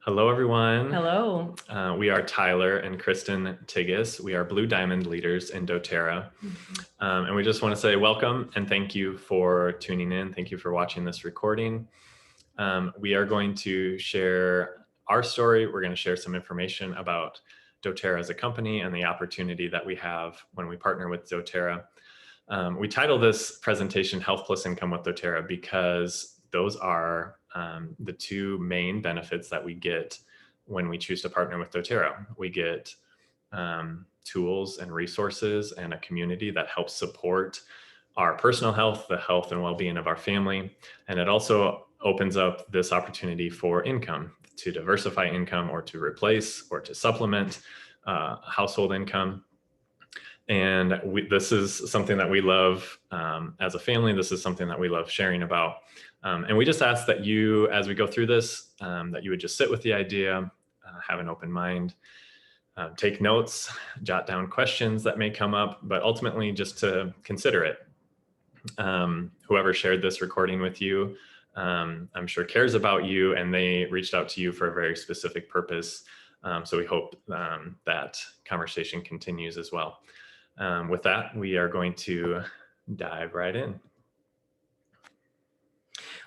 Hello, everyone. Hello. We are Tyler and Kristen Tigas. We are Blue Diamond leaders in doTERRA. Mhm. And we just want to say welcome and thank you for tuning in. Thank you for watching this recording. We are going to share our story. We're going to share some information about doTERRA as a company and the opportunity that we have when we partner with doTERRA. We title this presentation Health Plus Income with doTERRA because those are the two main benefits that we get when we choose to partner with doTERRA. We get tools and resources and a community that helps support our personal health, the health and well-being of our family. And it also opens up this opportunity for income, to diversify income or to replace or to supplement household income. And this is something that we love as a family. This is something that we love sharing about. And we just ask that you, as we go through this, that you would just sit with the idea, have an open mind, take notes, jot down questions that may come up, but ultimately just to consider it. Whoever shared this recording with you, I'm sure cares about you, and they reached out to you for a very specific purpose. So we hope that conversation continues as well. With that, we are going to dive right in.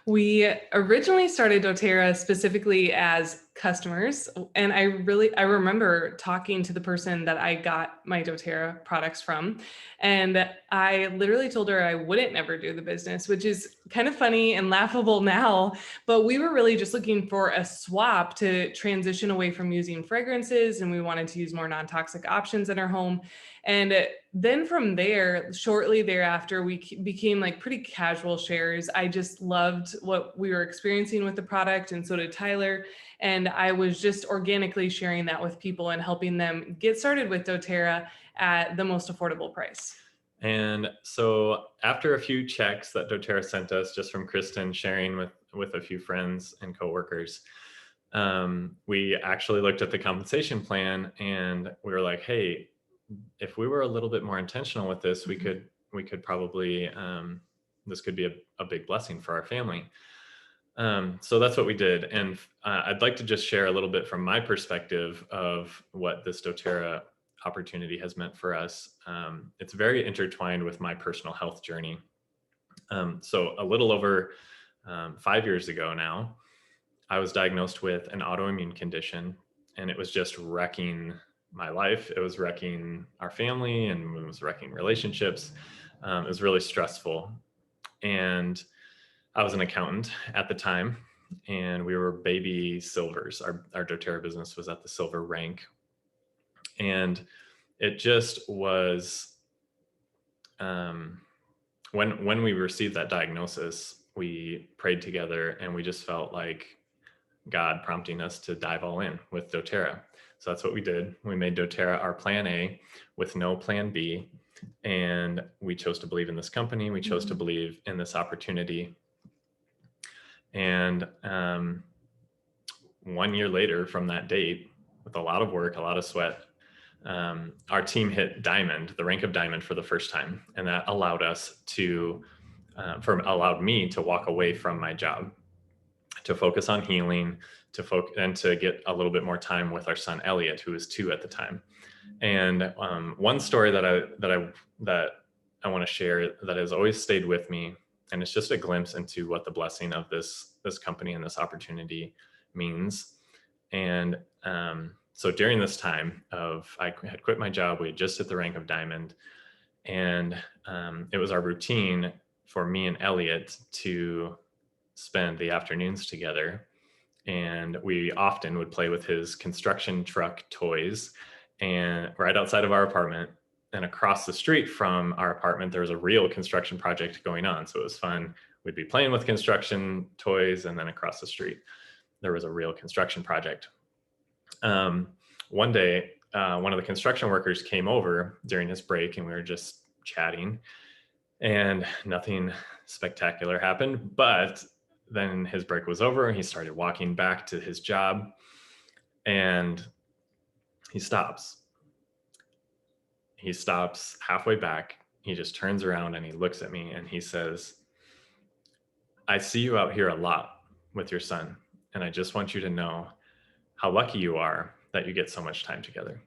We originally started doTERRA specifically as customers, and I remember talking to the person that I got my doTERRA products from, and I literally told her I wouldn't never do the business, which is kind of funny and laughable now, but we were really just looking for a swap to transition away from using fragrances, and we wanted to use more non-toxic options in our home. And then from there, shortly thereafter, we became like pretty casual shares. I just loved what we were experiencing with the product, and so did Tyler. And I was just organically sharing that with people and helping them get started with doTERRA at the most affordable price. And so after a few checks that doTERRA sent us just from Kristen sharing with a few friends and coworkers, we actually looked at the compensation plan and we were like, hey, if we were a little bit more intentional with this, we could probably, this could be a big blessing for our family. So that's what we did. And I'd like to just share a little bit from my perspective of what this doTERRA opportunity has meant for us. It's very intertwined with my personal health journey. So a little over 5 years ago now, I was diagnosed with an autoimmune condition, and it was just wrecking my life. It was wrecking our family, and it was wrecking relationships. It was really stressful. And I was an accountant at the time, and we were baby silvers. Our doTERRA business was at the silver rank. And it just was, when we received that diagnosis, we prayed together and we just felt like God prompting us to dive all in with doTERRA. So that's what we did. We made doTERRA our plan A with no plan B. And we chose to believe in this company. We chose to believe in this opportunity. And 1 year later from that date, with a lot of work, a lot of sweat, our team hit diamond, the rank of diamond for the first time. And that allowed us to, allowed me to walk away from my job, to focus on healing, and to get a little bit more time with our son Elliot, who was 2 at the time. And one story that I want to share that has always stayed with me, and it's just a glimpse into what the blessing of this company and this opportunity means. And so during this time I had quit my job, we had just hit the rank of diamond, and it was our routine for me and Elliot to spend the afternoons together. And we often would play with his construction truck toys, and right outside of our apartment. And across the street from our apartment, there was a real construction project going on. So it was fun. We'd be playing with construction toys, and then across the street, there was a real construction project. One day, one of the construction workers came over during his break, and we were just chatting, and nothing spectacular happened. But then his break was over, and he started walking back to his job, and he stops. He stops halfway back. He just turns around and he looks at me and he says, I see you out here a lot with your son, and I just want you to know how lucky you are that you get so much time together.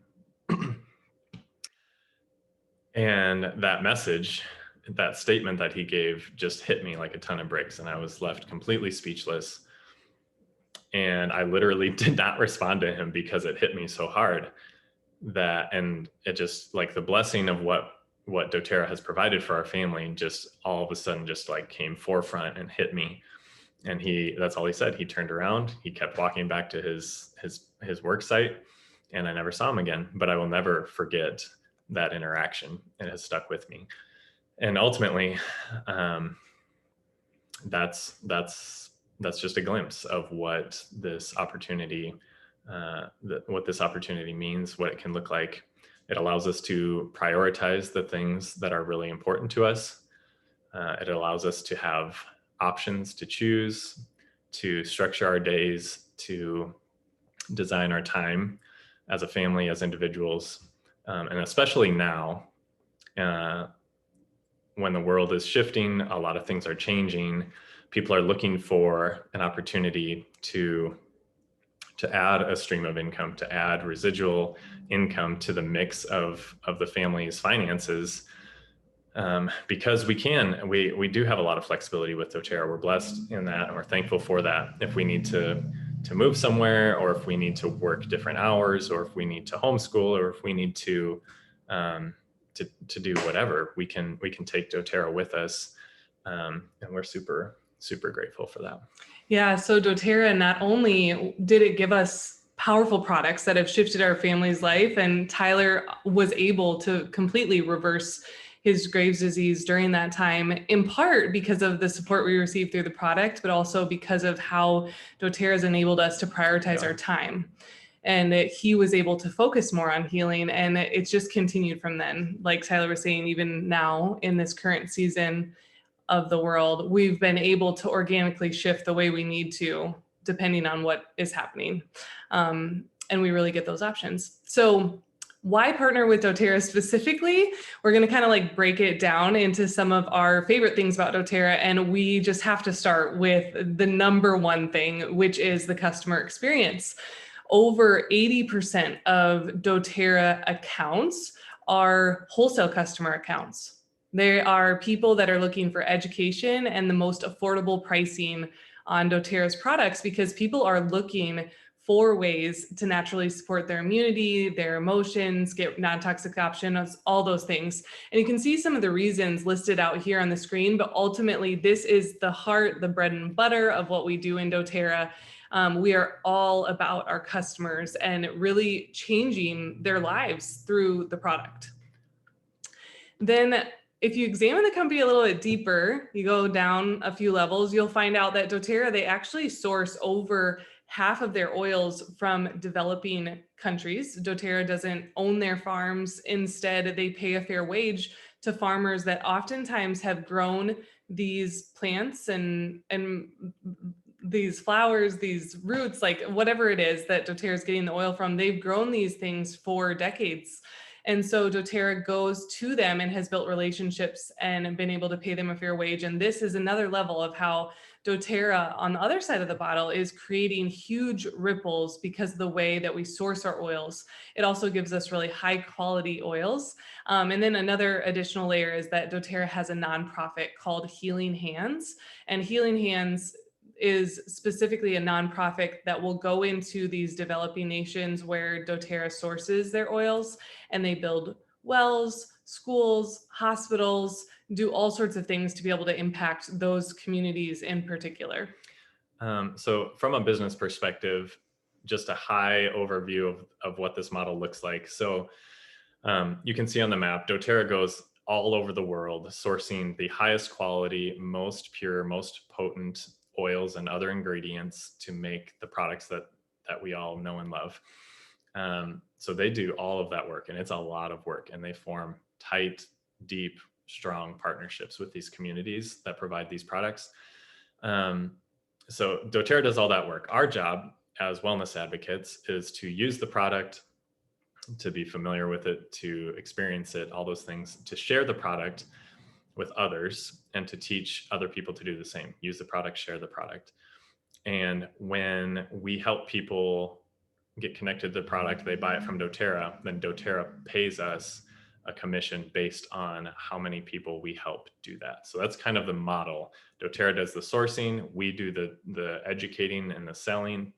And that message, that statement that he gave just hit me like a ton of bricks, and I was left completely speechless. And I literally did not respond to him because it hit me so hard that, and it just like the blessing of what doTERRA has provided for our family just all of a sudden just like came forefront and hit me. And that's all he said. He turned around, he kept walking back to his work site, and I never saw him again. But I will never forget that interaction. It has stuck with me. And ultimately, that's just a glimpse of what this opportunity means, what it can look like. It allows us to prioritize the things that are really important to us. It allows us to have options to choose, to structure our days, to design our time as a family, as individuals, and especially now, when the world is shifting, a lot of things are changing. People are looking for an opportunity to add a stream of income, to add residual income to the mix of the family's finances, because we do have a lot of flexibility with doTERRA. We're blessed in that, and we're thankful for that. If we need to move somewhere, or if we need to work different hours, or if we need to homeschool, or if we need to do whatever, we can take doTERRA with us, and we're super grateful for that. Yeah, so doTERRA, not only did it give us powerful products that have shifted our family's life, and Tyler was able to completely reverse his Graves' disease during that time, in part because of the support we received through the product, but also because of how doTERRA has enabled us to prioritize our time. And he was able to focus more on healing, and it's just continued from then. Like Tyler was saying, even now in this current season of the world, we've been able to organically shift the way we need to, depending on what is happening. And we really get those options. So why partner with doTERRA specifically? We're going to kind of like break it down into some of our favorite things about doTERRA. And we just have to start with the number one thing, which is the customer experience. Over 80% of doTERRA accounts are wholesale customer accounts. They are people that are looking for education and the most affordable pricing on doTERRA's products, because people are looking for ways to naturally support their immunity, their emotions, get non-toxic options, all those things. And you can see some of the reasons listed out here on the screen, but ultimately this is the heart, the bread and butter of what we do in doTERRA. We are all about our customers and really changing their lives through the product. Then if you examine the company a little bit deeper, you go down a few levels, you'll find out that doTERRA, they actually source over half of their oils from developing countries. doTERRA doesn't own their farms. Instead, they pay a fair wage to farmers that oftentimes have grown these plants and these flowers, these roots, like whatever it is that doTERRA is getting the oil from. They've grown these things for decades. And so doTERRA goes to them and has built relationships and been able to pay them a fair wage. And this is another level of how doTERRA on the other side of the bottle is creating huge ripples because of the way that we source our oils. It also gives us really high quality oils. And then another additional layer is that doTERRA has a nonprofit called Healing Hands. And Healing Hands is specifically a nonprofit that will go into these developing nations where doTERRA sources their oils, and they build wells, schools, hospitals, do all sorts of things to be able to impact those communities in particular. So from a business perspective, just a high overview of what this model looks like. So you can see on the map, doTERRA goes all over the world, sourcing the highest quality, most pure, most potent oils and other ingredients to make the products that we all know and love. So they do all of that work, and it's a lot of work, and they form tight, deep, strong partnerships with these communities that provide these products. So doTERRA does all that work. Our job as wellness advocates is to use the product, to be familiar with it, to experience it, all those things, to share the product with others, and to teach other people to do the same. Use the product, share the product. And when we help people get connected to the product, they buy it from doTERRA, then doTERRA pays us a commission based on how many people we help do that. So that's kind of the model. doTERRA does the sourcing, we do the educating and the selling,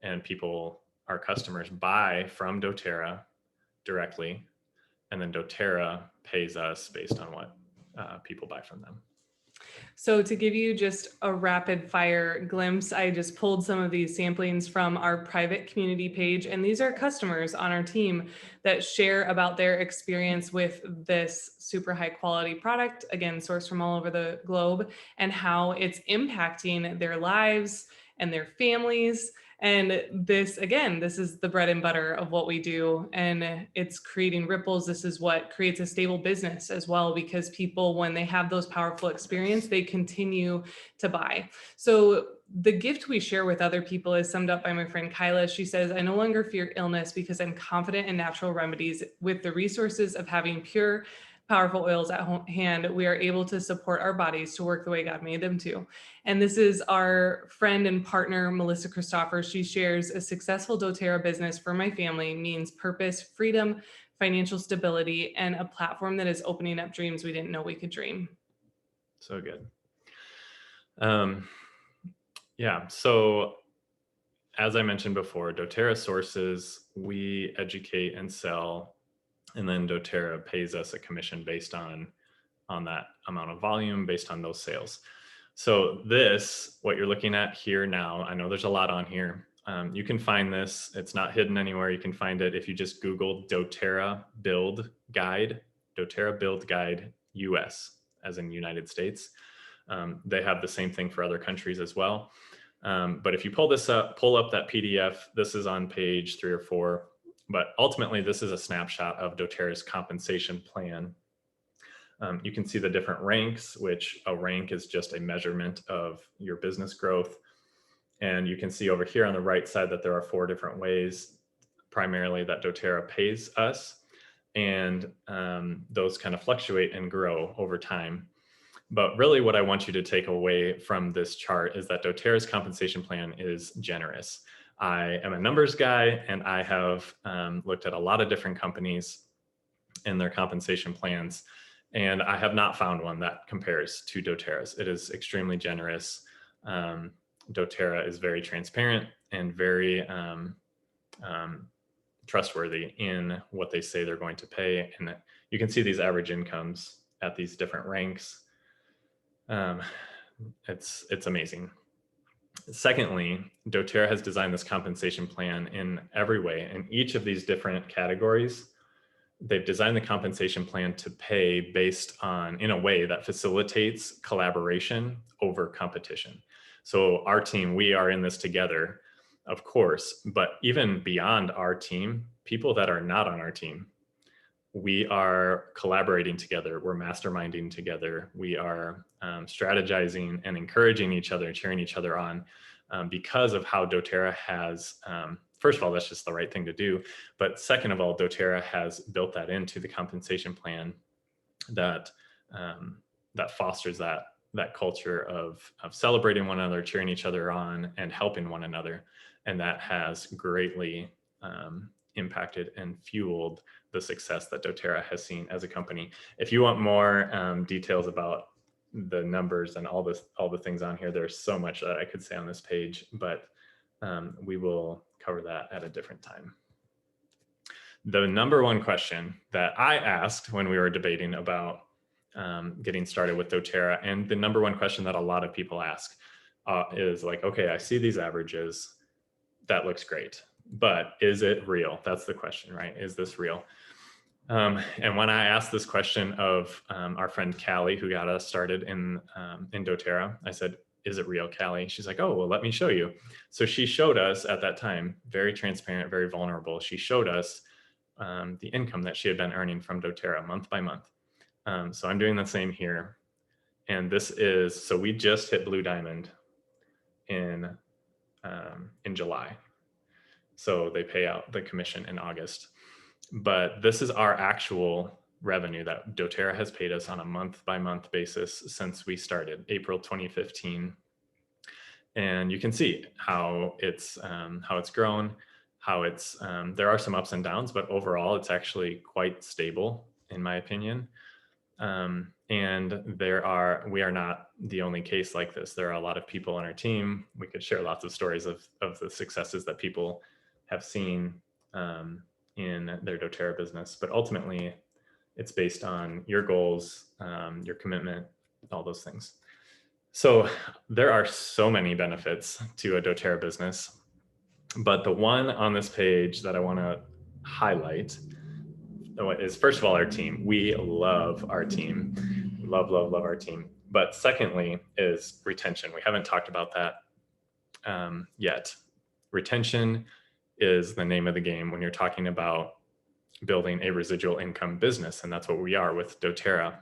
and people, our customers, buy from doTERRA directly, and then doTERRA pays us based on what people buy from them. So to give you just a rapid fire glimpse, I just pulled some of these samplings from our private community page, and these are customers on our team that share about their experience with this super high quality product, again, sourced from all over the globe, and how it's impacting their lives and their families. And this, again, this is the bread and butter of what we do. And it's creating ripples. This is what creates a stable business as well, because people, when they have those powerful experience, they continue to buy. So the gift we share with other people is summed up by my friend Kyla. She says, I no longer fear illness because I'm confident in natural remedies. With the resources of having pure, powerful oils at hand, we are able to support our bodies to work the way God made them to. And this is our friend and partner, Melissa Christopher. She shares, a successful doTERRA business for my family means purpose, freedom, financial stability, and a platform that is opening up dreams we didn't know we could dream. So good. Yeah, so as I mentioned before, doTERRA sources, we educate and sell, and then doTERRA pays us a commission based on that amount of volume, based on those sales. So this, what you're looking at here now, I know there's a lot on here. You can find this, it's not hidden anywhere. You can find it if you just Google doTERRA Build Guide, doTERRA Build Guide US, as in United States. They have the same thing for other countries as well. But if you pull up that PDF, this is on page 3 or 4. But ultimately, this is a snapshot of doTERRA's compensation plan. You can see the different ranks, which a rank is just a measurement of your business growth. And you can see over here on the right side that there are 4 different ways, primarily that doTERRA pays us. And those kind of fluctuate and grow over time. But really what I want you to take away from this chart is that doTERRA's compensation plan is generous. I am a numbers guy, and I have looked at a lot of different companies and their compensation plans, and I have not found one that compares to doTERRA's. It is extremely generous. doTERRA is very transparent and very trustworthy in what they say they're going to pay. And you can see these average incomes at these different ranks. It's amazing. Secondly, doTERRA has designed this compensation plan in every way. In each of these different categories, they've designed the compensation plan to pay based on, in a way that facilitates collaboration over competition. So our team, we are in this together, of course, but even beyond our team, people that are not on our team, we are collaborating together. We're masterminding together. We are strategizing and encouraging each other, cheering each other on because of how doTERRA has, first of all, that's just the right thing to do. But second of all, doTERRA has built that into the compensation plan that that fosters that culture of celebrating one another, cheering each other on, and helping one another. And that has greatly impacted and fueled the success that doTERRA has seen as a company. If you want more details about the numbers and all the things on here, there's so much that I could say on this page, but we will cover that at a different time. The number one question that I asked when we were debating about getting started with doTERRA, and the number one question that a lot of people ask is like, okay, I see these averages, that looks great, but is it real? That's the question, right? Is this real? And when I asked this question of our friend Callie, who got us started in doTERRA, I said, is it real, Callie? She's like, oh, well, let me show you. So she showed us at that time, very transparent, very vulnerable. She showed us the income that she had been earning from doTERRA month by month. So I'm doing the same here. And this is, so we just hit Blue Diamond in July. So they pay out the commission in August. But this is our actual revenue that doTERRA has paid us on a month-by-month basis since we started, April 2015. And you can see how it's grown, how it's, there are some ups and downs, but overall it's actually quite stable in my opinion. And we are not the only case like this. There are a lot of people on our team. We could share lots of stories of the successes that people have seen in their doTERRA business, but ultimately it's based on your goals, your commitment, all those things. So there are so many benefits to a doTERRA business, but the one on this page that I want to highlight is, first of all, our team. We love our team. Love, love, love our team. But secondly is retention. We haven't talked about that yet. Retention is the name of the game when you're talking about building a residual income business. And that's what we are with doTERRA.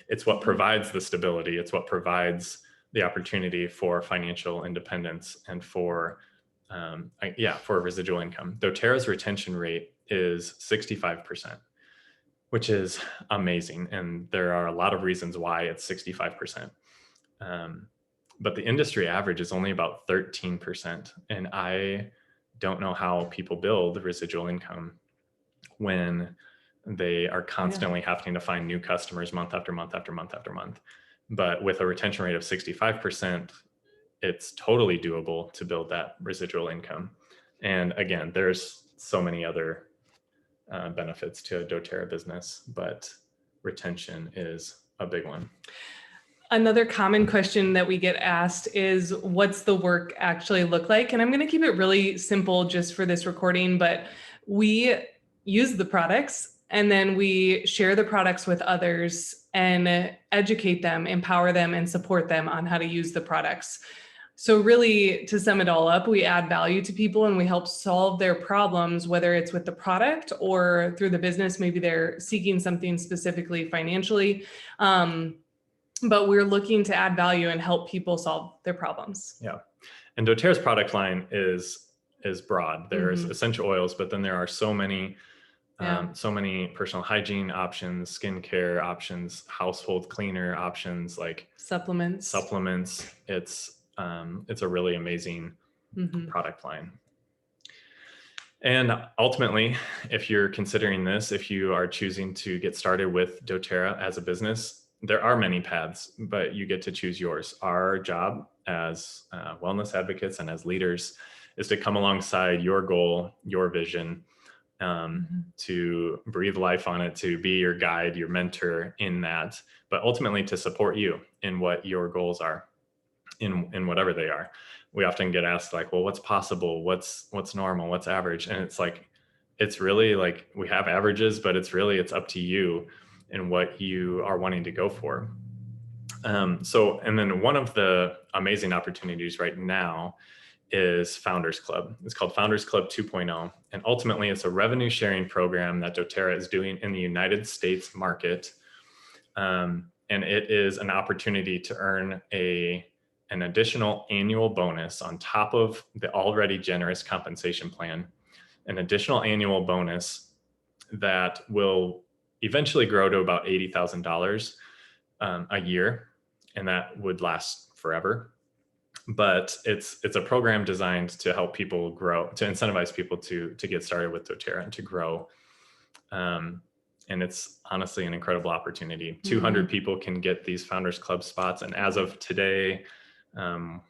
It's what provides the stability. It's what provides the opportunity for financial independence and for residual income. doTERRA's retention rate is 65%, which is amazing. And there are a lot of reasons why it's 65%. But the industry average is only about 13%. And I don't know how people build residual income when they are constantly having to find new customers month after month after month after month. But with a retention rate of 65%, it's totally doable to build that residual income. And again, there's so many other benefits to a doTERRA business, but retention is a big one. Another common question that we get asked is, what's the work actually look like? And I'm going to keep it really simple just for this recording, but we use the products and then we share the products with others and educate them, empower them, and support them on how to use the products. So really, to sum it all up, we add value to people and we help solve their problems, whether it's with the product or through the business. Maybe they're seeking something specifically financially. But we're looking to add value and help people solve their problems. Yeah. And doTERRA's product line is broad. There's essential oils, but then there are so many personal hygiene options, skincare options, household cleaner options, like supplements. It's a really amazing product line. And ultimately, if you're considering this, if you are choosing to get started with doTERRA as a business, there are many paths, but you get to choose yours. Our job as wellness advocates and as leaders is to come alongside your goal, your vision, to breathe life on it, to be your guide, your mentor in that, but ultimately to support you in what your goals are, in whatever they are. We often get asked like, well, what's possible? What's normal? What's average? And it's like, it's really like, we have averages, but it's up to you and what you are wanting to go for. And then one of the amazing opportunities right now is Founders Club. It's called Founders Club 2.0. And ultimately it's a revenue sharing program that doTERRA is doing in the United States market. And it is an opportunity to earn an additional annual bonus on top of the already generous compensation plan, an additional annual bonus that will eventually grow to about $80,000 a year, and that would last forever. But it's a program designed to help people grow, to incentivize people to get started with doTERRA and to grow. And it's honestly an incredible opportunity. 200 people can get these Founders Club spots, and as of today,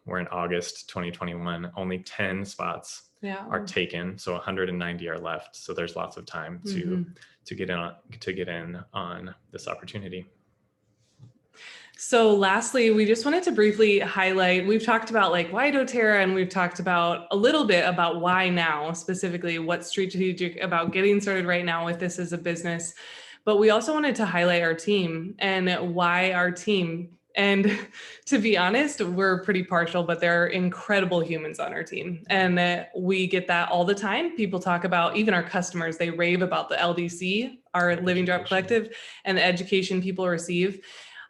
we're in August 2021, only 10 spots are taken, so 190 are left. So there's lots of time to get in on this opportunity. So lastly, we just wanted to briefly highlight, we've talked about like why doTERRA, and we've talked about a little bit about why now, specifically what's strategic about getting started right now with this as a business. But we also wanted to highlight our team and why our team. And to be honest, we're pretty partial, but there are incredible humans on our team. And we get that all the time. People talk about, even our customers, they rave about the LDC, our Living Drop Collective, and the education people receive.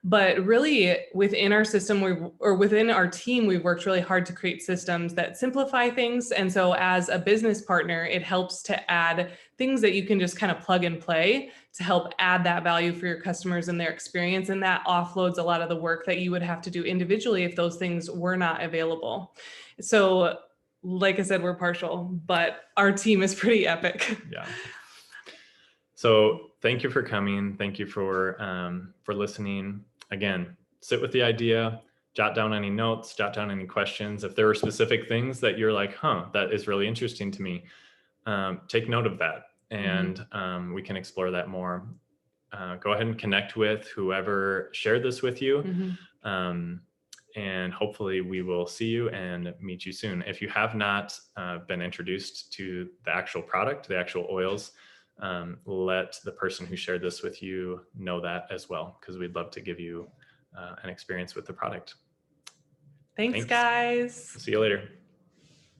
But really within our system, within our team, we've worked really hard to create systems that simplify things. And so as a business partner, it helps to add things that you can just kind of plug and play to help add that value for your customers and their experience. And that offloads a lot of the work that you would have to do individually if those things were not available. So like I said, we're partial, but our team is pretty epic. Yeah. So thank you for coming. Thank you for listening. Again, sit with the idea, jot down any notes, jot down any questions. If there were specific things that you're like, that is really interesting to me, take note of that, and we can explore that more. Go ahead and connect with whoever shared this with you. And hopefully we will see you and meet you soon. If you have not been introduced to the actual product, the actual oils, let the person who shared this with you know that as well, because we'd love to give you an experience with the product. Thanks, guys. See you later.